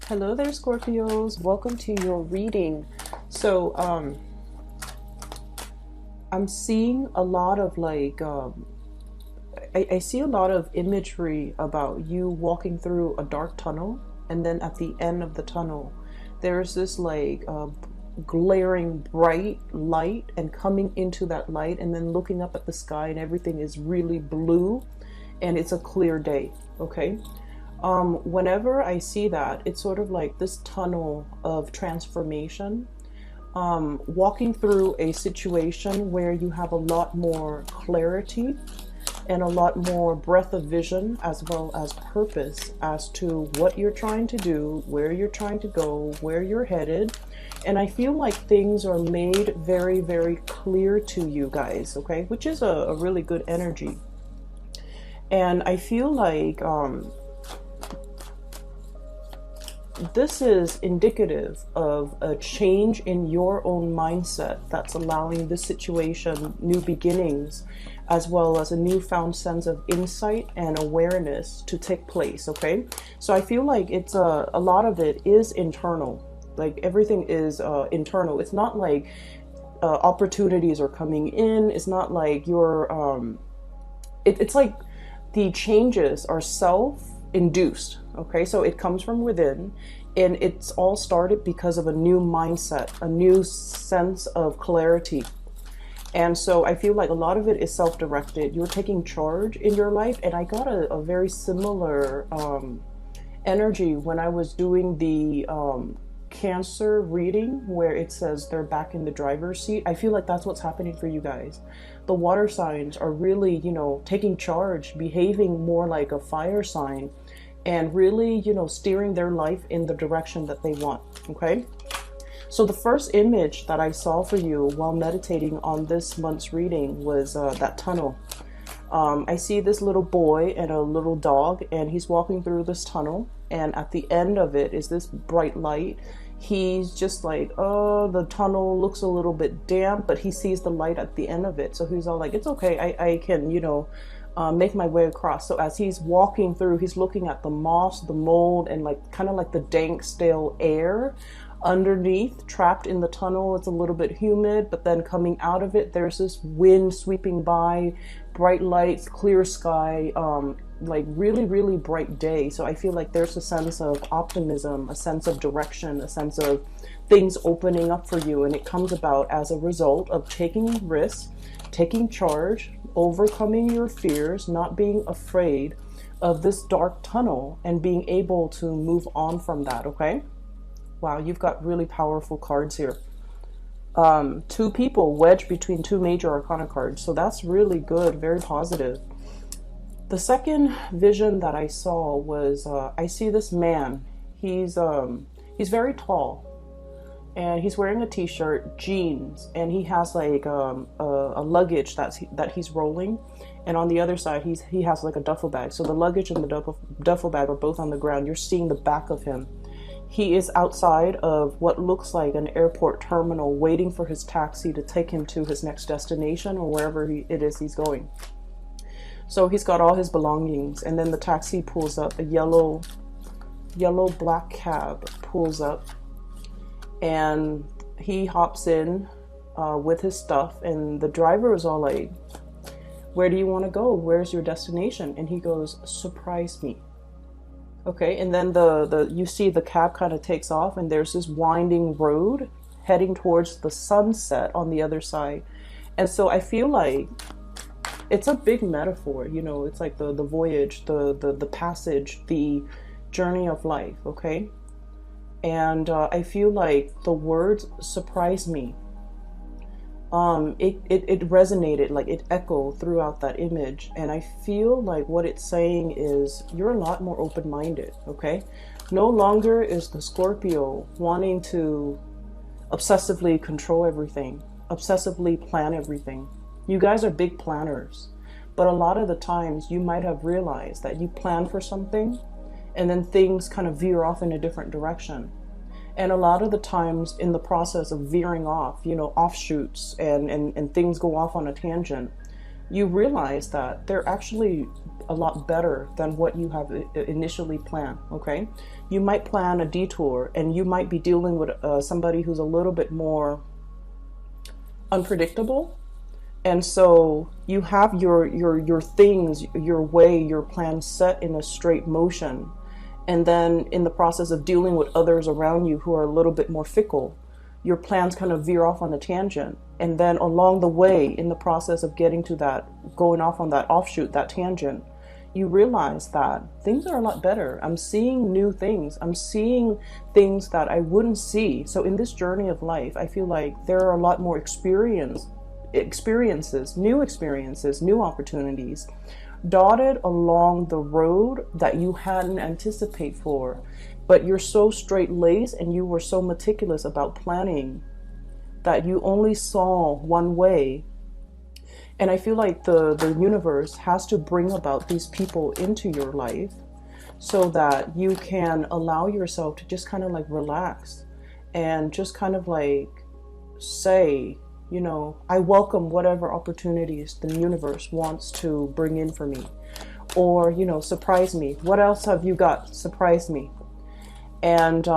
Hello there, Scorpios. Welcome to your reading. So, I'm seeing a lot of I see a lot of imagery about you walking through a dark tunnel, and then at the end of the tunnel, there's this glaring bright light, and coming into that light, and then looking up at the sky, and everything is really blue, and it's a clear day. Okay. Whenever I see that, it's sort of like this tunnel of transformation, walking through a situation where you have a lot more clarity and a lot more breadth of vision, as well as purpose as to what you're trying to do, where you're trying to go, where you're headed. And I feel like things are made very, very clear to you guys, okay? Which is a really good energy. And I feel like this is indicative of a change in your own mindset that's allowing this situation new beginnings, as well as a newfound sense of insight and awareness to take place. Okay, so I feel like it's a lot of it is internal. Like everything is internal. It's not like opportunities are coming in. It's not like you're it's like the changes are self-induced. Okay, so it comes from within, and it's all started because of a new mindset, a new sense of clarity. And so I feel like a lot of it is self-directed. You're taking charge in your life, and I got a very similar energy when I was doing the Cancer reading, where it says they're back in the driver's seat. I feel like that's what's happening for you guys. The water signs are really, taking charge, behaving more like a fire sign, and really, steering their life in the direction that they want. Okay. So the first image that I saw for you while meditating on this month's reading was that tunnel. I see this little boy and a little dog, and he's walking through this tunnel, and at the end of it is this bright light. He's just like, oh, the tunnel looks a little bit damp, but he sees the light at the end of it. So he's all like, it's okay, I can, make my way across. So as he's walking through, he's looking at the moss, the mold, and kind of like the dank, stale air underneath, trapped in the tunnel. It's a little bit humid, but then coming out of it, there's this wind sweeping by, bright lights, clear sky, like really, really bright day. So I feel like there's a sense of optimism, a sense of direction, a sense of things opening up for you. And it comes about as a result of taking risks, taking charge, overcoming your fears, not being afraid of this dark tunnel, and being able to move on from that. Okay. Wow, you've got really powerful cards here. Two people wedged between two major arcana cards. So that's really good, very positive. The second vision that I saw was, I see this man. He's very tall, and he's wearing a t-shirt, jeans, and he has like a luggage that he's rolling, and on the other side he has like a duffel bag. So the luggage and the duffel bag are both on the ground. You're seeing the back of him. He is outside of what looks like an airport terminal, waiting for his taxi to take him to his next destination, or wherever it is he's going. So he's got all his belongings, and then the taxi pulls up. A yellow black cab pulls up, and he hops in with his stuff, and the driver is all like, where do you want to go? Where's your destination? And he goes, surprise me. Okay, and then you see the cab kind of takes off, and there's this winding road heading towards the sunset on the other side. And so I feel like it's a big metaphor, it's like the voyage, the passage, the journey of life. Okay. And I feel like the words surprise me. It resonated, like it echoed throughout that image. And I feel like what it's saying is you're a lot more open-minded. Okay. No longer is the Scorpio wanting to obsessively control everything, obsessively plan everything. You guys are big planners, but a lot of the times you might have realized that you plan for something and then things kind of veer off in a different direction. And a lot of the times in the process of veering off, offshoots and things go off on a tangent, you realize that they're actually a lot better than what you have initially planned, okay? You might plan a detour, and you might be dealing with somebody who's a little bit more unpredictable. And so you have your things, your way, your plan set in a straight motion. And then in the process of dealing with others around you who are a little bit more fickle, your plans kind of veer off on a tangent. And then along the way, in the process of getting to that, going off on that offshoot, that tangent, you realize that things are a lot better. I'm seeing new things. I'm seeing things that I wouldn't see. So in this journey of life, I feel like there are a lot more experiences, new opportunities dotted along the road that you hadn't anticipated for. But you're so straight-laced and you were so meticulous about planning that you only saw one way. And I feel like the universe has to bring about these people into your life so that you can allow yourself to just kind of like relax and just kind of like say, you know, I welcome whatever opportunities the universe wants to bring in for me. Or, you know, surprise me. What else have you got? Surprise me. And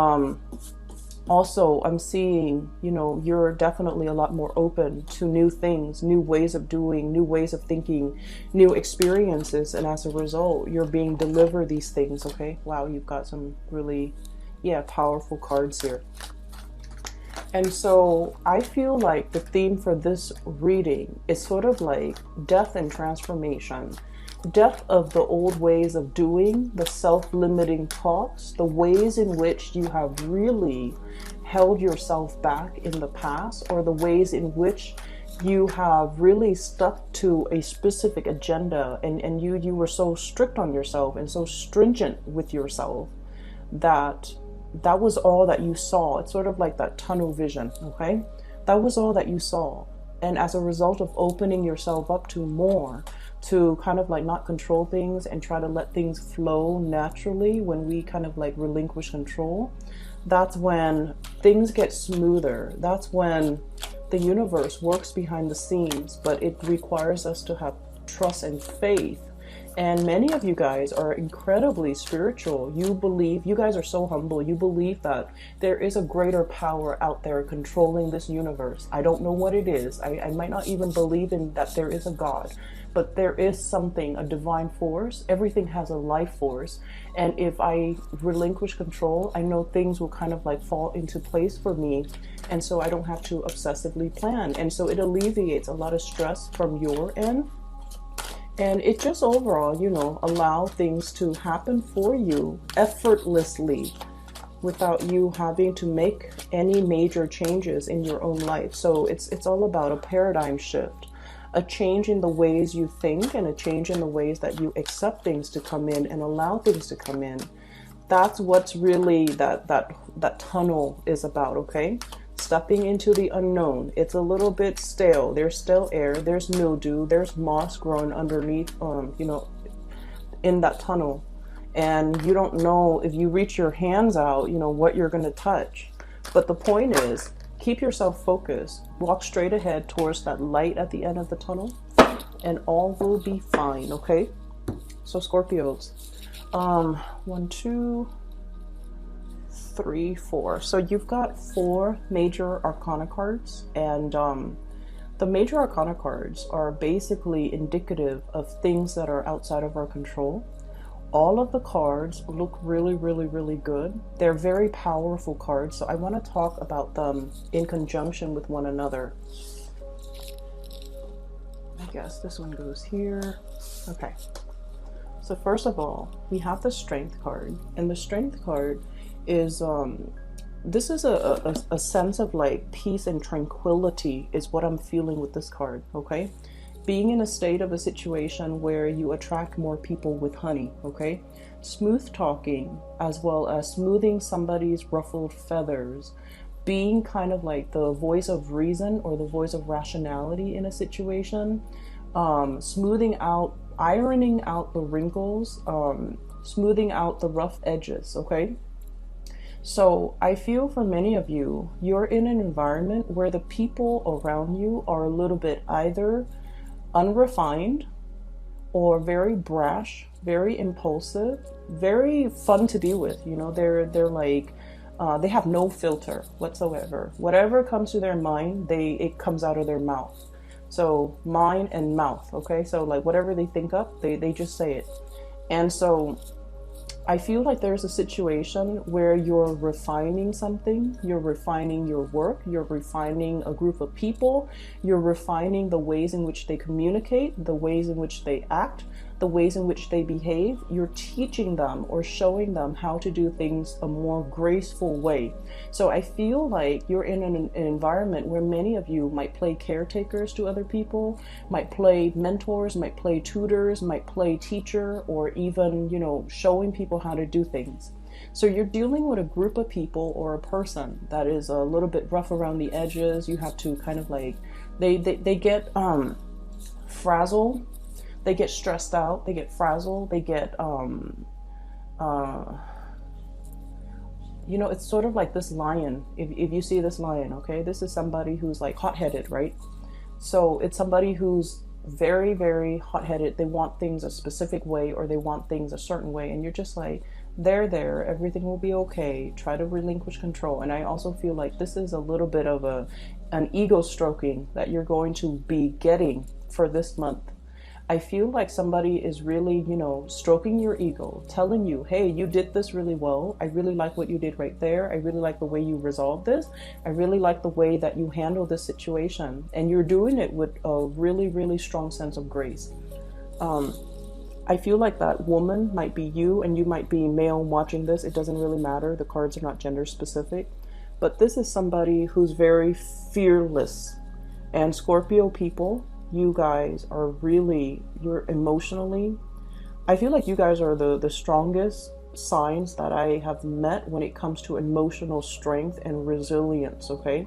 also, I'm seeing, you know, you're definitely a lot more open to new things, new ways of doing, new ways of thinking, new experiences. And as a result, you're being delivered these things, okay? Wow, you've got some really, powerful cards here. And so I feel like the theme for this reading is sort of like death and transformation. Death of the old ways of doing, the self-limiting talks, the ways in which you have really held yourself back in the past, or the ways in which you have really stuck to a specific agenda, and you were so strict on yourself and so stringent with yourself that was all that you saw. It's sort of like that tunnel vision, okay? That was all that you saw. And as a result of opening yourself up to more, to kind of like not control things and try to let things flow naturally, when we kind of like relinquish control, that's when things get smoother. That's when the universe works behind the scenes, but it requires us to have trust and faith. And many of you guys are incredibly spiritual. You believe, you guys are so humble. You believe that there is a greater power out there controlling this universe. I don't know what it is. I might not even believe in that there is a God, but there is something, a divine force. Everything has a life force. And if I relinquish control, I know things will kind of like fall into place for me. And so I don't have to obsessively plan. And so it alleviates a lot of stress from your end. And it just overall, you know, allow things to happen for you effortlessly without you having to make any major changes in your own life. So it's all about a paradigm shift, a change in the ways you think, and a change in the ways that you accept things to come in and allow things to come in. That's what's really that tunnel is about, okay? Stepping into the unknown. It's a little bit stale. There's stale air. There's mildew. There's moss growing underneath, you know, in that tunnel. And you don't know if you reach your hands out, you know, what you're going to touch. But the point is, keep yourself focused. Walk straight ahead towards that light at the end of the tunnel, and all will be fine, okay? So Scorpios, 1, 2, 3, 4. So you've got 4 major arcana cards, and the major arcana cards are basically indicative of things that are outside of our control. All of the cards look really, really, really good. They're very powerful cards, so I want to talk about them in conjunction with one another. I guess this one goes here. Okay. So first of all, we have the Strength card, and the Strength card is this is a sense of like peace and tranquility is what I'm feeling with this card, okay? Being in a state of a situation where you attract more people with honey, okay? Smooth talking, as well as smoothing somebody's ruffled feathers, being kind of like the voice of reason or the voice of rationality in a situation, smoothing out, ironing out the wrinkles, smoothing out the rough edges, okay? So I feel for many of you, you're in an environment where the people around you are a little bit either unrefined or very brash, very impulsive, very fun to deal with. You know, they're like they have no filter whatsoever. Whatever comes to their mind, it comes out of their mouth. So mind and mouth, okay? So like whatever they think up, they just say it. And so I feel like there's a situation where you're refining something, you're refining your work, you're refining a group of people, you're refining the ways in which they communicate, the ways in which they act, the ways in which they behave. You're teaching them or showing them how to do things a more graceful way. So I feel like you're in an environment where many of you might play caretakers to other people, might play mentors, might play tutors, might play teacher, or even, you know, showing people how to do things. So you're dealing with a group of people or a person that is a little bit rough around the edges. You have to kind of like, they get frazzled. They get stressed out, they get frazzled, they get, you know, it's sort of like this lion. If you see this lion, okay, this is somebody who's like hot-headed, right? So it's somebody who's very, very hot-headed. They want things a specific way, or they want things a certain way. And you're just like, there, everything will be okay. Try to relinquish control. And I also feel like this is a little bit of an ego stroking that you're going to be getting for this month. I feel like somebody is really, you know, stroking your ego, telling you, hey, you did this really well. I really like what you did right there. I really like the way you resolved this. I really like the way that you handle this situation. And you're doing it with a really, really strong sense of grace. I feel like that woman might be you, and you might be male watching this. It doesn't really matter. The cards are not gender specific. But this is somebody who's very fearless. And Scorpio people, you guys are really, you're emotionally, I feel like you guys are the strongest signs that I have met when it comes to emotional strength and resilience, okay?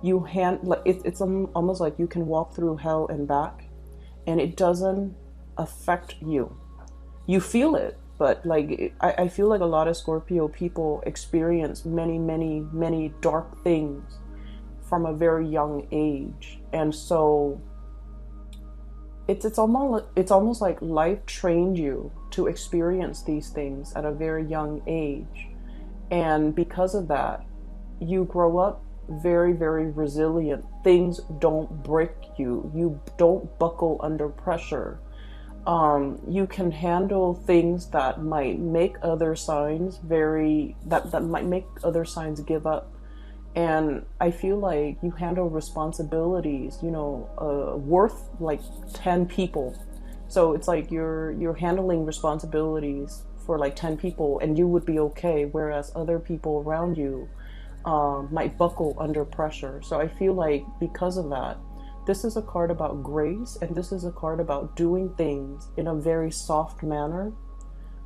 It's almost like you can walk through hell and back, and it doesn't affect you. You feel it, but like, I feel like a lot of Scorpio people experience many, many, many dark things from a very young age. And so it's almost like life trained you to experience these things at a very young age. And because of that, you grow up very, very resilient. Things don't break you. You don't buckle under pressure. You can handle things that might make other signs that might make other signs give up. And I feel like you handle responsibilities, you know, worth like 10 people. So it's like you're handling responsibilities for like 10 people, and you would be okay, whereas other people around you might buckle under pressure. So I feel like because of that, this is a card about grace, and this is a card about doing things in a very soft manner,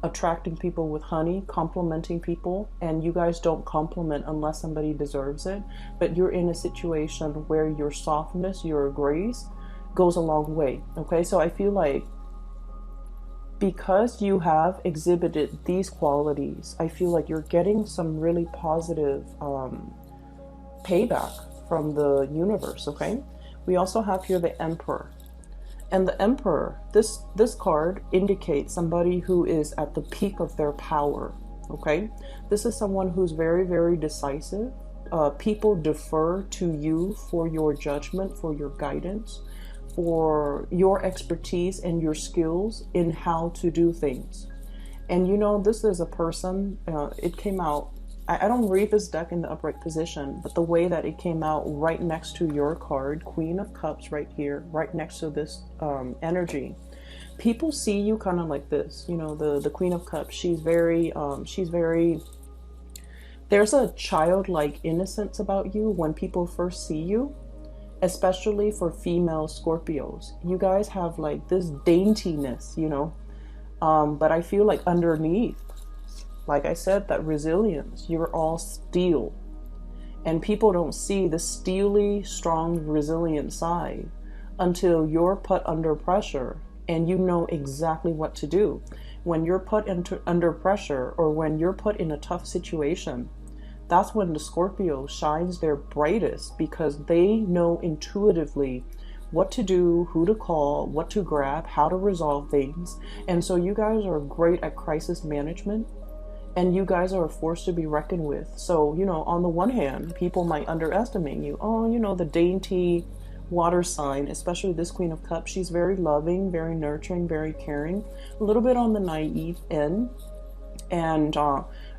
attracting people with honey, complimenting people. And you guys don't compliment unless somebody deserves it, but you're in a situation where your softness, your grace goes a long way, okay? So I feel like because you have exhibited these qualities, I feel like you're getting some really positive payback from the universe, okay? We also have here the Emperor. And the Emperor, this card indicates somebody who is at the peak of their power, okay? This is someone who's very, very decisive. People defer to you for your judgment, for your guidance, for your expertise and your skills in how to do things. And you know, this is a person, it came out, I don't read this deck in the upright position, but the way that it came out right next to your card, Queen of Cups right here, right next to this energy, people see you kind of like this, you know, the Queen of Cups. She's very, there's a childlike innocence about you when people first see you, especially for female Scorpios. You guys have like this daintiness, you know, but I feel like underneath, like I said, that resilience, you're all steel. And people don't see the steely, strong, resilient side until you're put under pressure and you know exactly what to do. When you're put under pressure, or when you're put in a tough situation, that's when the Scorpio shines their brightest, because they know intuitively what to do, who to call, what to grab, how to resolve things. And so you guys are great at crisis management, and you guys are a force to be reckoned with. So, you know, on the one hand, people might underestimate you. Oh, you know, the dainty water sign, especially this Queen of Cups, she's very loving, very nurturing, very caring, a little bit on the naive end, and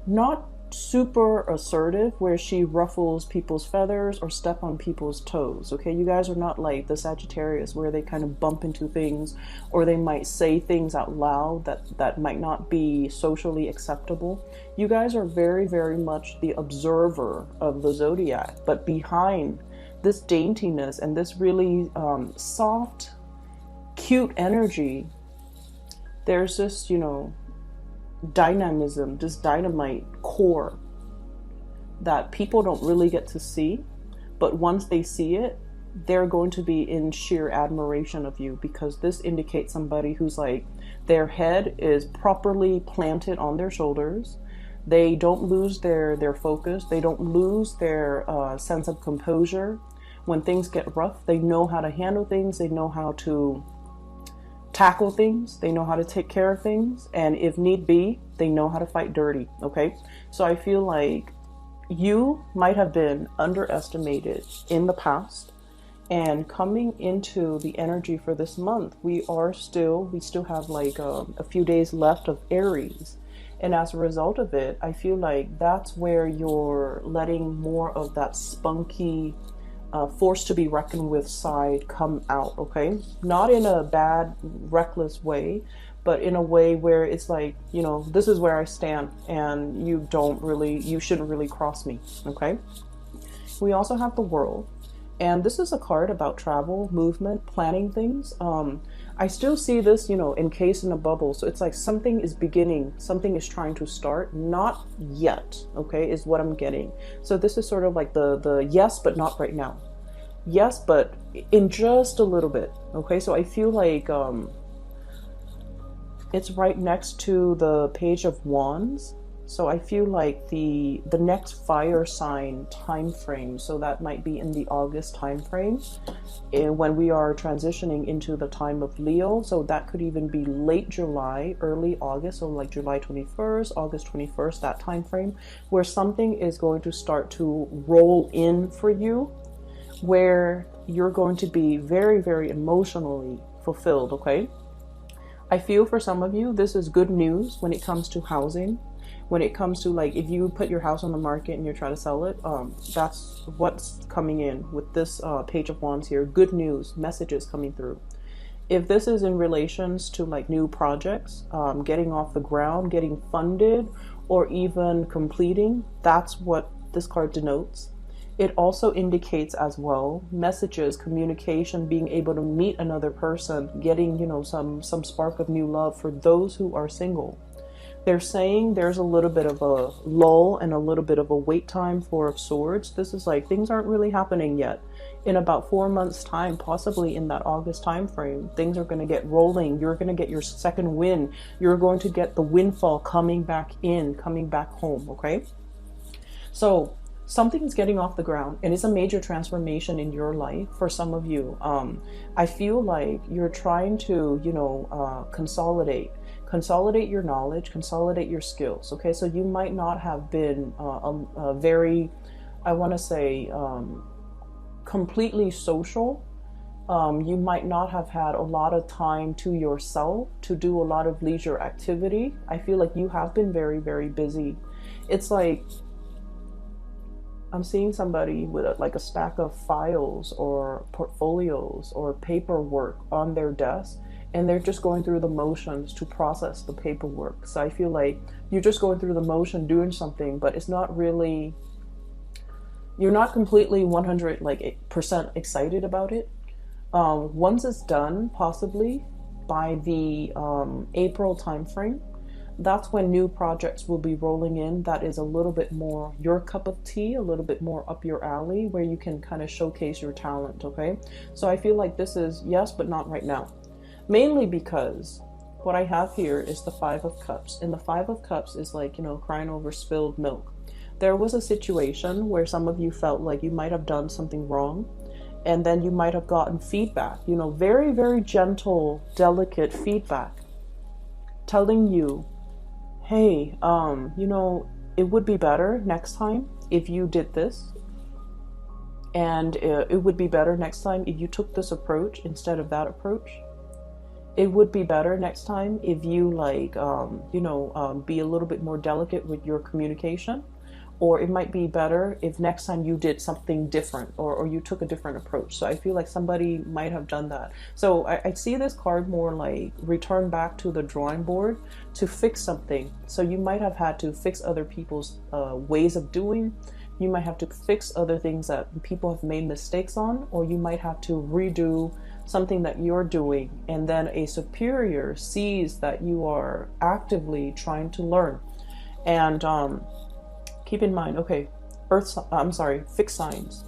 not super assertive where she ruffles people's feathers or step on people's toes. Okay, you guys are not like the Sagittarius where they kind of bump into things, or they might say things out loud that might not be socially acceptable. You guys are very, very much the observer of the zodiac, but behind this daintiness and this really soft, cute energy, there's this, you know, dynamism, this dynamite core that people don't really get to see, but once they see it, they're going to be in sheer admiration of you, because this indicates somebody who's like, their head is properly planted on their shoulders. They don't lose their focus. They don't lose their sense of composure. When things get rough, they know how to handle things. They know how to tackle things, they know how to take care of things, and if need be, they know how to fight dirty. Okay, so I feel like you might have been underestimated in the past, and coming into the energy for this month, we still have like a few days left of Aries, and as a result of it, I feel like that's where you're letting more of that spunky, force to be reckoned with side come out. Okay, not in a bad, reckless way, but in a way where it's like, you know, this is where I stand, and you shouldn't really cross me. Okay, we also have the World, and this is a card about travel, movement, planning things. I still see this, you know, encased in a bubble. So it's like something is beginning, something is trying to start, not yet, okay, is what I'm getting. So this is sort of like the yes, but not right now. Yes, but in just a little bit, okay? So I feel like it's right next to the Page of Wands. So I feel like the next fire sign time frame, so that might be in the August time frame, when we are transitioning into the time of Leo. So that could even be late July, early August, so like July 21st, August 21st, that time frame, where something is going to start to roll in for you, where you're going to be very, very emotionally fulfilled. Okay, I feel for some of you, this is good news when it comes to housing. When it comes to, like, if you put your house on the market and you're trying to sell it, that's what's coming in with this Page of Wands here. Good news, messages coming through. If this is in relations to like new projects, getting off the ground, getting funded, or even completing, that's what this card denotes. It also indicates as well messages, communication, being able to meet another person, getting, you know, some spark of new love for those who are single. They're saying there's a little bit of a lull and a little bit of a wait time, Four of Swords. This is like, things aren't really happening yet. In about 4 months time, possibly in that August time frame, things are going to get rolling. You're going to get your second win. You're going to get the windfall coming back in, coming back home. Okay, so something's getting off the ground, and it's a major transformation in your life for some of you. I feel like you're trying to, you know, consolidate your knowledge, consolidate your skills. Okay, so you might not have been very, I want to say, completely social. You might not have had a lot of time to yourself to do a lot of leisure activity. I feel like you have been very, very busy. It's like I'm seeing somebody with like a stack of files or portfolios or paperwork on their desk, and they're just going through the motions to process the paperwork. So I feel like you're just going through the motion, doing something, but it's not really, you're not completely 100% excited about it. Once it's done, possibly by the April timeframe, that's when new projects will be rolling in. That is a little bit more your cup of tea, a little bit more up your alley, where you can kind of showcase your talent. Okay, so I feel like this is yes, but not right now. Mainly because what I have here is the Five of Cups, and the Five of Cups is like, you know, crying over spilled milk. There was a situation where some of you felt like you might have done something wrong, And then you might have gotten feedback, you know, very, very gentle, delicate feedback telling you, hey, you know, it would be better next time if you did this. And it would be better next time if you took this approach instead of that approach. It would be better next time if you like, you know, be a little bit more delicate with your communication. Or it might be better if next time you did something different, or you took a different approach. So I feel like somebody might have done that. So I see this card more like return back to the drawing board to fix something. So you might have had to fix other people's ways of doing. You might have to fix other things that people have made mistakes on, or you might have to redo something that you're doing. And then a superior sees that you are actively trying to learn. And keep in mind, okay, fixed signs.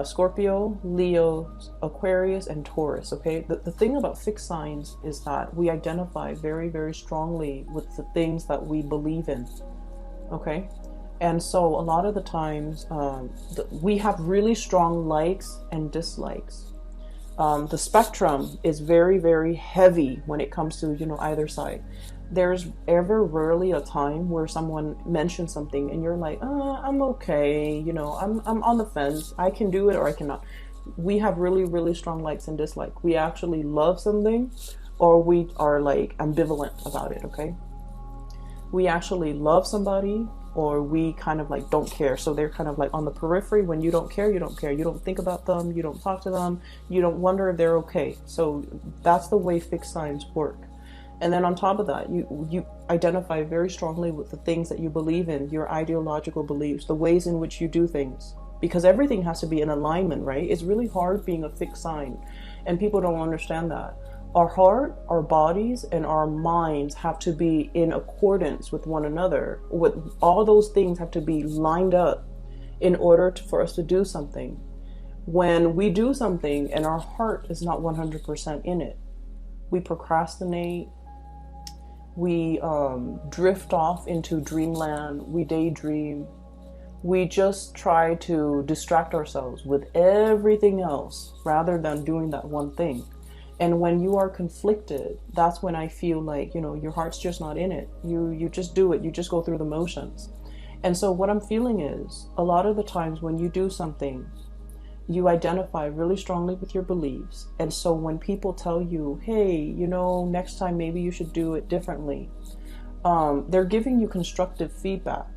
Scorpio, Leo, Aquarius, and Taurus, okay? The thing about fixed signs is that we identify very, very strongly with the things that we believe in, okay? And so a lot of the times, we have really strong likes and dislikes. The spectrum is very, very heavy when it comes to, you know, either side. There's ever rarely a time where someone mentions something and you're like, I'm okay, you know, I'm on the fence. I can do it or I cannot. We have really, really strong likes and dislikes. We actually love something, or we are like ambivalent about it, okay? We actually love somebody, or we kind of like don't care. So they're kind of like on the periphery. When you don't care, you don't care. You don't think about them. You don't talk to them. You don't wonder if they're okay. So that's the way fixed signs work. And then on top of that, you identify very strongly with the things that you believe in, your ideological beliefs, the ways in which you do things, because everything has to be in alignment, right? It's really hard being a fixed sign, and people don't understand that. Our heart, our bodies, and our minds have to be in accordance with one another. With all those things have to be lined up in order for us to do something. When we do something and our heart is not 100% in it, we procrastinate, we drift off into dreamland, we daydream, we just try to distract ourselves with everything else rather than doing that one thing. And when you are conflicted, that's when I feel like, you know, your heart's just not in it. You just do it. You just go through the motions. And so what I'm feeling is, a lot of the times when you do something, you identify really strongly with your beliefs. And so when people tell you, hey, you know, next time maybe you should do it differently, they're giving you constructive feedback.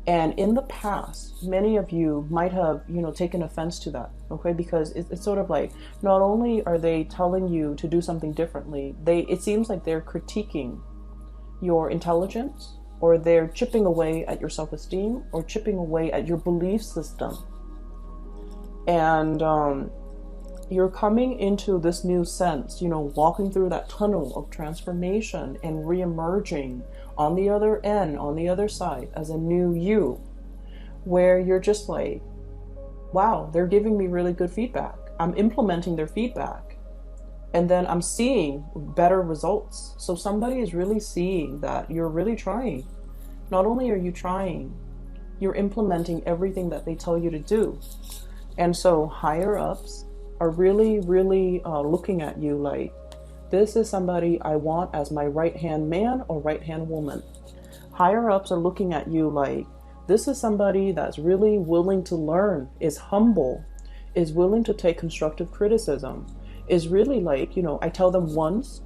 And in the past, many of you might have, you know, taken offense to that, okay? Because it's sort of like, not only are they telling you to do something differently, it seems like they're critiquing your intelligence, or they're chipping away at your self-esteem, or chipping away at your belief system. And you're coming into this new sense, you know, walking through that tunnel of transformation and re-emerging on the other end, on the other side, as a new you, where you're just like, wow, they're giving me really good feedback. I'm implementing their feedback, and then I'm seeing better results. So somebody is really seeing that you're really trying. Not only are you trying, you're implementing everything that they tell you to do. And so higher ups are really, really looking at you like, this is somebody I want as my right-hand man or right-hand woman. Higher ups are looking at you like, this is somebody that's really willing to learn, is humble, is willing to take constructive criticism, is really like, you know, I tell them once,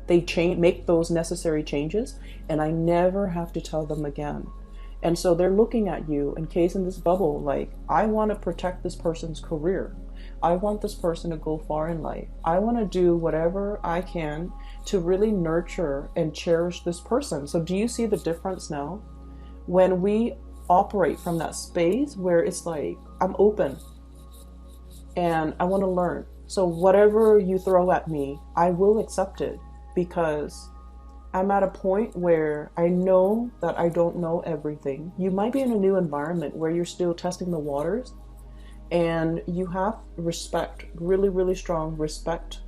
they make those necessary changes, and I never have to tell them again. And so they're looking at you, encased in this bubble, like, I want to protect this person's career. I want this person to go far in life. I want to do whatever I can to really nurture and cherish this person. So do you see the difference now? When we operate from that space where it's like, I'm open and I want to learn. So whatever you throw at me, I will accept it, because I'm at a point where I know that I don't know everything. You might be in a new environment where you're still testing the waters, and you have respect, really, really strong respect.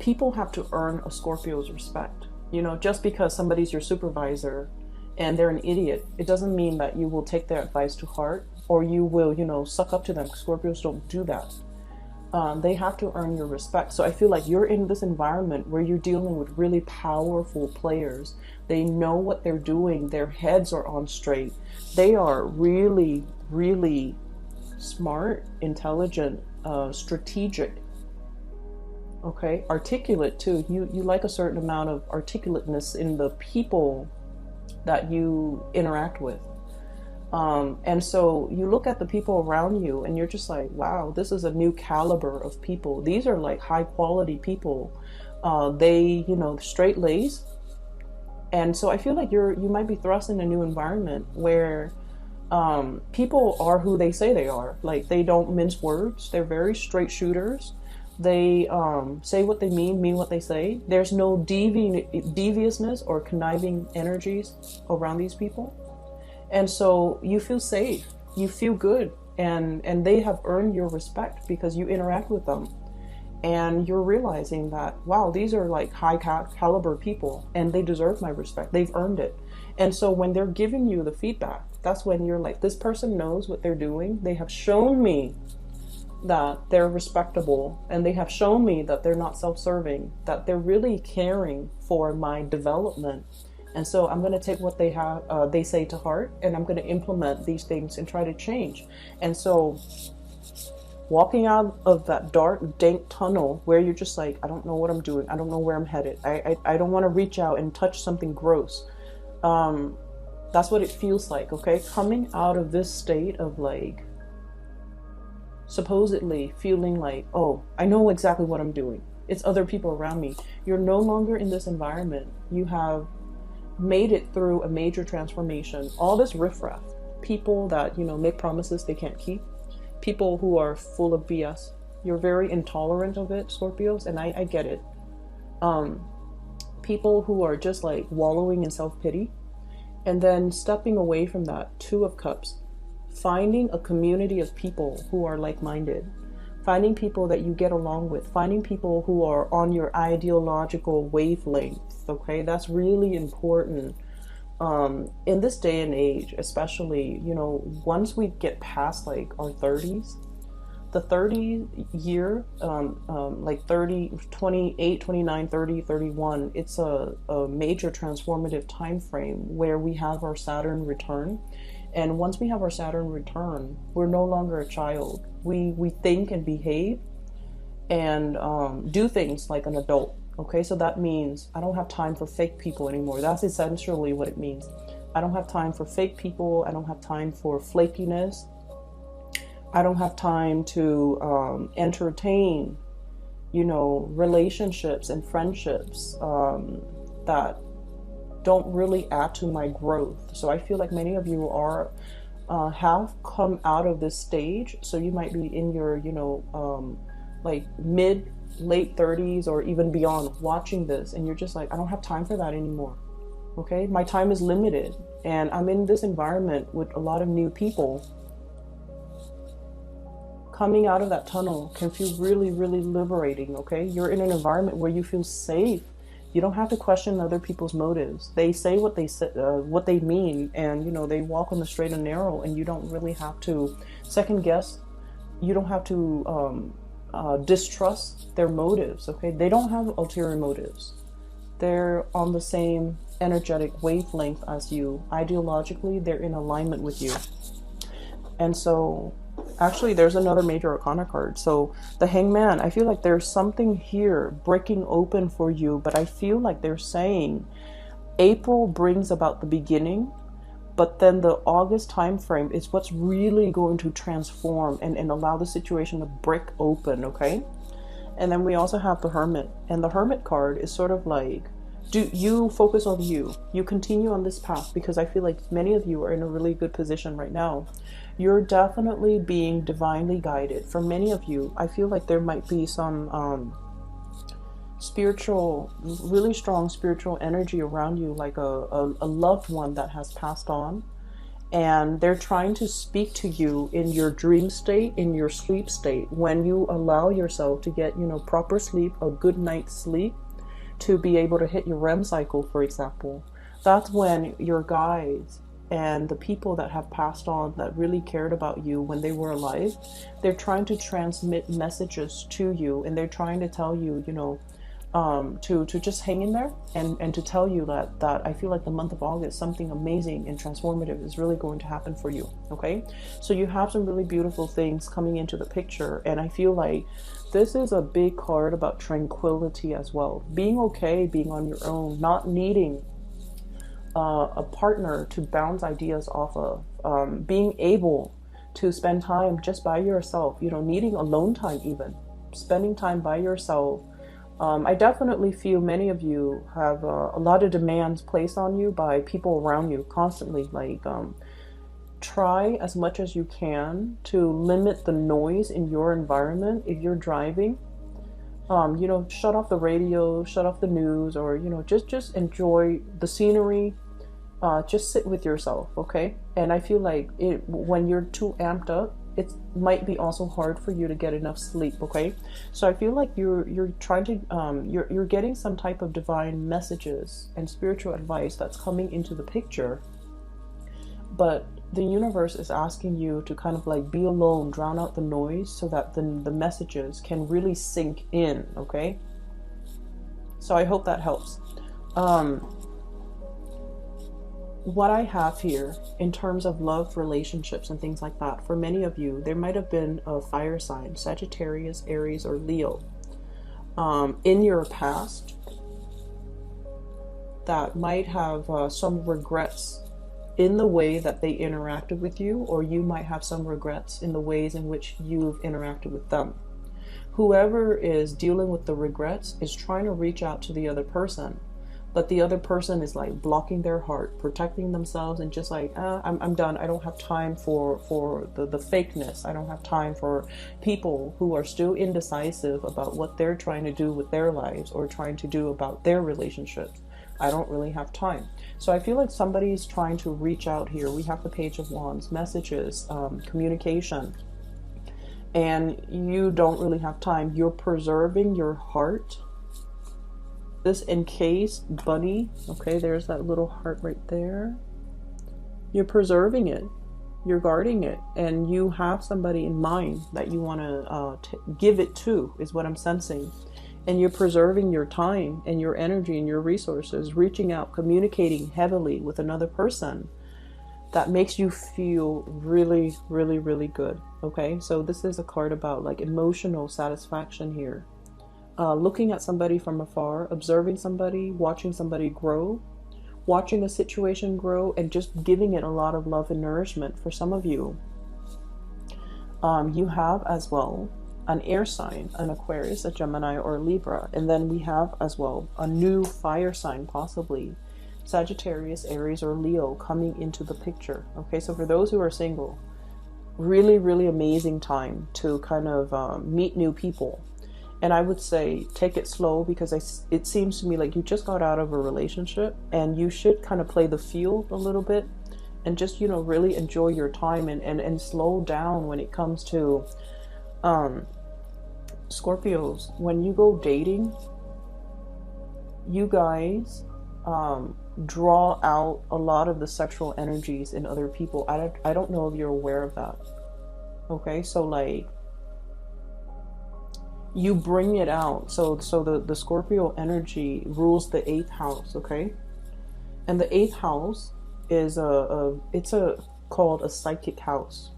People have to earn a Scorpio's respect. You know, just because somebody's your supervisor and they're an idiot, it doesn't mean that you will take their advice to heart. or you will, you know, suck up to them. Scorpios don't do that. They have to earn your respect. So I feel like you're in this environment where you're dealing with really powerful players. They know what they're doing. Their heads are on straight. They are really, really smart, intelligent, strategic. Okay, articulate too. You like a certain amount of articulateness in the people that you interact with. And so you look at the people around you and you're just like, wow, this is a new caliber of people. These are like high quality people. They, you know, straight laced. And so I feel like you might be thrust in a new environment where people are who they say they are. Like, they don't mince words. They're very straight shooters. They say what they mean what they say. There's no deviousness or conniving energies around these people. And so you feel safe, you feel good, and they have earned your respect because you interact with them. And you're realizing that, wow, these are like high caliber people and they deserve my respect. They've earned it. And so when they're giving you the feedback, that's when you're like, this person knows what they're doing. They have shown me that they're respectable, and they have shown me that they're not self-serving, that they're really caring for my development. And so I'm going to take what they say to heart, and I'm going to implement these things and try to change. And so walking out of that dark, dank tunnel where you're just like, I don't know what I'm doing. I don't know where I'm headed. I don't want to reach out and touch something gross. That's what it feels like, okay? Coming out of this state of like, supposedly feeling like, oh, I know exactly what I'm doing. It's other people around me. You're no longer in this environment. You have made it through a major transformation. All this riffraff, people that, you know, make promises they can't keep, people who are full of BS. You're very intolerant of it, Scorpios, and I get it. People who are just like wallowing in self-pity, and then stepping away from that, Two of Cups, finding a community of people who are like-minded, finding people that you get along with, finding people who are on your ideological wavelength. Okay, that's really important in this day and age, especially, you know, once we get past like our 30s, the 30 year, like 30, 28, 29, 30, 31, it's a major transformative time frame where we have our Saturn return. And once we have our Saturn return, we're no longer a child. We think and behave and do things like an adult. Okay, so that means I don't have time for fake people anymore. That's essentially what it means. I don't have time for fake people. I don't have time for flakiness. I don't have time to entertain, you know, relationships and friendships that don't really add to my growth. So I feel like many of you are have come out of this stage. So you might be in your, you know, like late 30s or even beyond watching this, and you're just like, I don't have time for that anymore. Okay, my time is limited, and I'm in this environment with a lot of new people. Coming out of that tunnel can feel really, really liberating. Okay, you're in an environment where you feel safe. You don't have to question other people's motives. They say what they mean, and you know, they walk on the straight and narrow, and you don't really have to second guess. You don't have to distrust their motives. Okay, they don't have ulterior motives. They're on the same energetic wavelength as you. Ideologically, they're in alignment with you. And so actually there's another major arcana card. So the Hangman, I feel like there's something here breaking open for you, but I feel like they're saying April brings about the beginning, but then the August time frame is what's really going to transform and allow the situation to break open. Okay, and then we also have the Hermit, and the Hermit card is sort of like, do you focus on you continue on this path, because I feel like many of you are in a really good position right now. You're definitely being divinely guided. For many of you, I feel like there might be some spiritual, really strong spiritual energy around you, like a loved one that has passed on, and they're trying to speak to you in your dream state, in your sleep state. When you allow yourself to get, you know, proper sleep, a good night's sleep, to be able to hit your REM cycle, for example, that's when your guides and the people that have passed on that really cared about you when they were alive, they're trying to transmit messages to you, and they're trying to tell you, you know, to just hang in there, and to tell you that I feel like the month of August, something amazing and transformative is really going to happen for you. Okay, so you have some really beautiful things coming into the picture, and I feel like this is a big card about tranquility as well, being okay, being on your own, not needing a partner to bounce ideas off of, being able to spend time just by yourself, you know, needing alone time, even spending time by yourself. I definitely feel many of you have a lot of demands placed on you by people around you constantly. Like, try as much as you can to limit the noise in your environment. If you're driving, you know, shut off the radio, shut off the news, or, you know, just enjoy the scenery. Just sit with yourself, okay? And I feel like when you're too amped up, it might be also hard for you to get enough sleep, okay? So I feel like you're trying to you're getting some type of divine messages and spiritual advice that's coming into the picture, but the universe is asking you to kind of like be alone, drown out the noise, so that the messages can really sink in, okay? So I hope that helps. What I have here in terms of love, relationships, and things like that, for many of you, there might have been a fire sign, Sagittarius, Aries, or Leo, in your past that might have some regrets in the way that they interacted with you, or you might have some regrets in the ways in which you've interacted with them. Whoever is dealing with the regrets is trying to reach out to the other person, but the other person is like blocking their heart, protecting themselves, and just like, I'm done. I don't have time for the fakeness. I don't have time for people who are still indecisive about what they're trying to do with their lives or trying to do about their relationships. I don't really have time. So I feel like somebody's trying to reach out here. We have the Page of Wands, messages, communication, and you don't really have time. You're preserving your heart. This encased bunny, okay, there's that little heart right there. You're preserving it, you're guarding it, and you have somebody in mind that you want to give it to, is what I'm sensing. And you're preserving your time and your energy and your resources, reaching out, communicating heavily with another person that makes you feel really, really, really good, okay? So this is a card about like emotional satisfaction here. Looking at somebody from afar, observing somebody, watching somebody grow, watching a situation grow, and just giving it a lot of love and nourishment. For some of you, you have as well an air sign, an Aquarius, a Gemini, or a Libra. And then we have as well a new fire sign, possibly Sagittarius, Aries, or Leo coming into the picture. Okay, so for those who are single, really, really amazing time to kind of meet new people. And I would say take it slow, because it seems to me like you just got out of a relationship, and you should kind of play the field a little bit and just, you know, really enjoy your time and slow down when it comes to Scorpios. When you go dating, you guys draw out a lot of the sexual energies in other people. I don't know if you're aware of that. Okay, so like, you bring it out. So the Scorpio energy rules the 8th house, okay? And the 8th house is called a psychic house.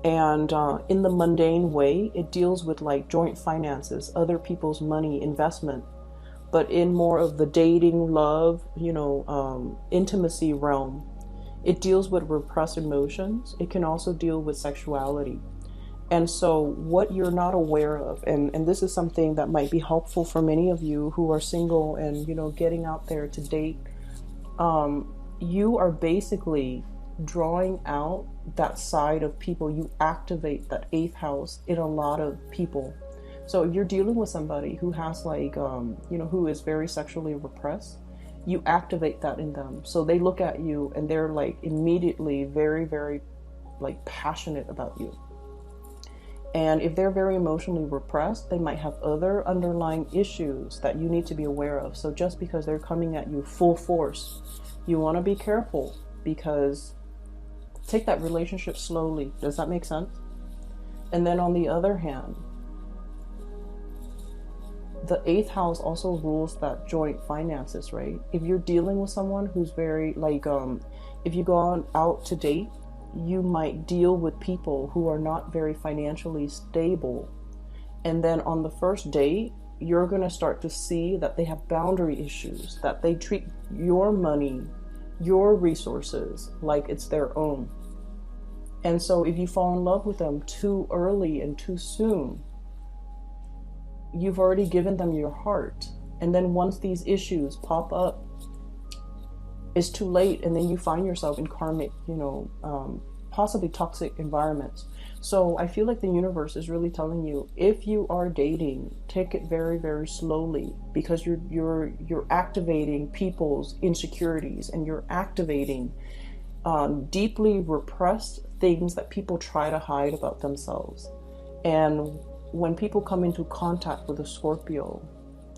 And in the mundane way, it deals with like joint finances, other people's money, investment. But in more of the dating, love, you know, intimacy realm, it deals with repressed emotions. It can also deal with sexuality. And so what you're not aware of, and this is something that might be helpful for many of you who are single and, you know, getting out there to date, you are basically drawing out that side of people. You activate that 8th house in a lot of people. So if you're dealing with somebody who has like, you know, who is very sexually repressed, you activate that in them. So they look at you and they're like immediately very, very like passionate about you. And if they're very emotionally repressed, they might have other underlying issues that you need to be aware of. So just because they're coming at you full force, You want to be careful because take that relationship slowly. Does that make sense? And then on the other hand, the 8th house also rules that joint finances, right? If you're dealing with someone who's very like, if you go out to date, you might deal with people who are not very financially stable. And then on the first date, you're going to start to see that they have boundary issues, that they treat your money, your resources like it's their own. And so if you fall in love with them too early and too soon, you've already given them your heart. And then once these issues pop up, it's too late. And then you find yourself in karmic, possibly toxic environments. So I feel like the universe is really telling you, if you are dating, take it very, very slowly, because you're activating people's insecurities, and you're activating deeply repressed things that people try to hide about themselves. And when people come into contact with a Scorpio,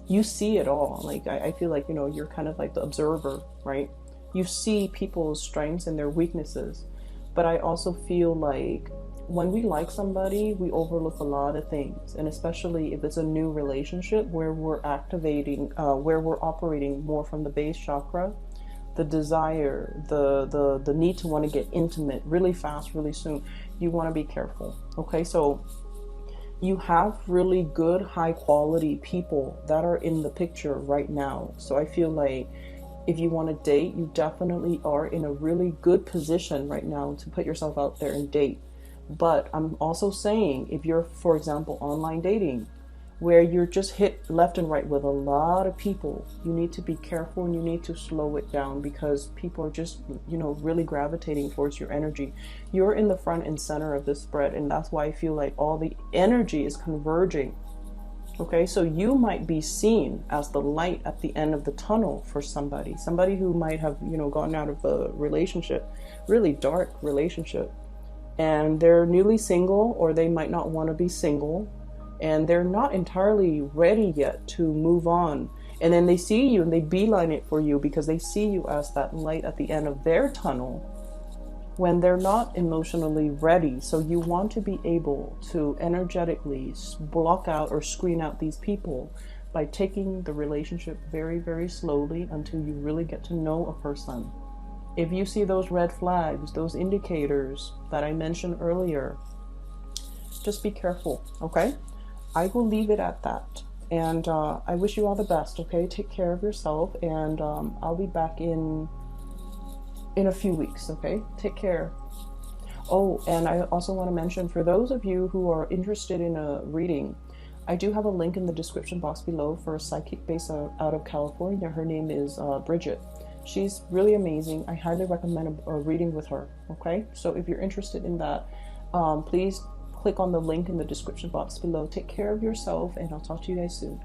you see it all. Like, I feel like, you're kind of like the observer, right? You see people's strengths and their weaknesses. But I also feel like when we like somebody, we overlook a lot of things. And especially if it's a new relationship where we're activating, where we're operating more from the base chakra, the desire, the need to want to get intimate really fast, really soon, you want to be careful. Okay, so you have really good, high quality people that are in the picture right now. So I feel like if you want to date, you definitely are in a really good position right now to put yourself out there and date. But I'm also saying, if you're, for example, online dating, where you're just hit left and right with a lot of people, you need to be careful and you need to slow it down, because people are just, really gravitating towards your energy. You're in the front and center of this spread, and that's why I feel like all the energy is converging. Okay, so you might be seen as the light at the end of the tunnel for somebody who might have, gotten out of a relationship, really dark relationship, and they're newly single, or they might not want to be single, and they're not entirely ready yet to move on. And then they see you and they beeline it for you because they see you as that light at the end of their tunnel when they're not emotionally ready. So you want to be able to energetically block out or screen out these people by taking the relationship very, very slowly until you really get to know a person. If you see those red flags, those indicators that I mentioned earlier, just be careful, okay? I will leave it at that. And I wish you all the best, okay? Take care of yourself, and I'll be back in a few weeks, okay? Take care. Oh, and I also want to mention, for those of you who are interested in a reading, I do have a link in the description box below for a psychic based out of California. Her name is Bridget. She's really amazing. I highly recommend a reading with her, okay? So if you're interested in that, please click on the link in the description box below. Take care of yourself, and I'll talk to you guys soon.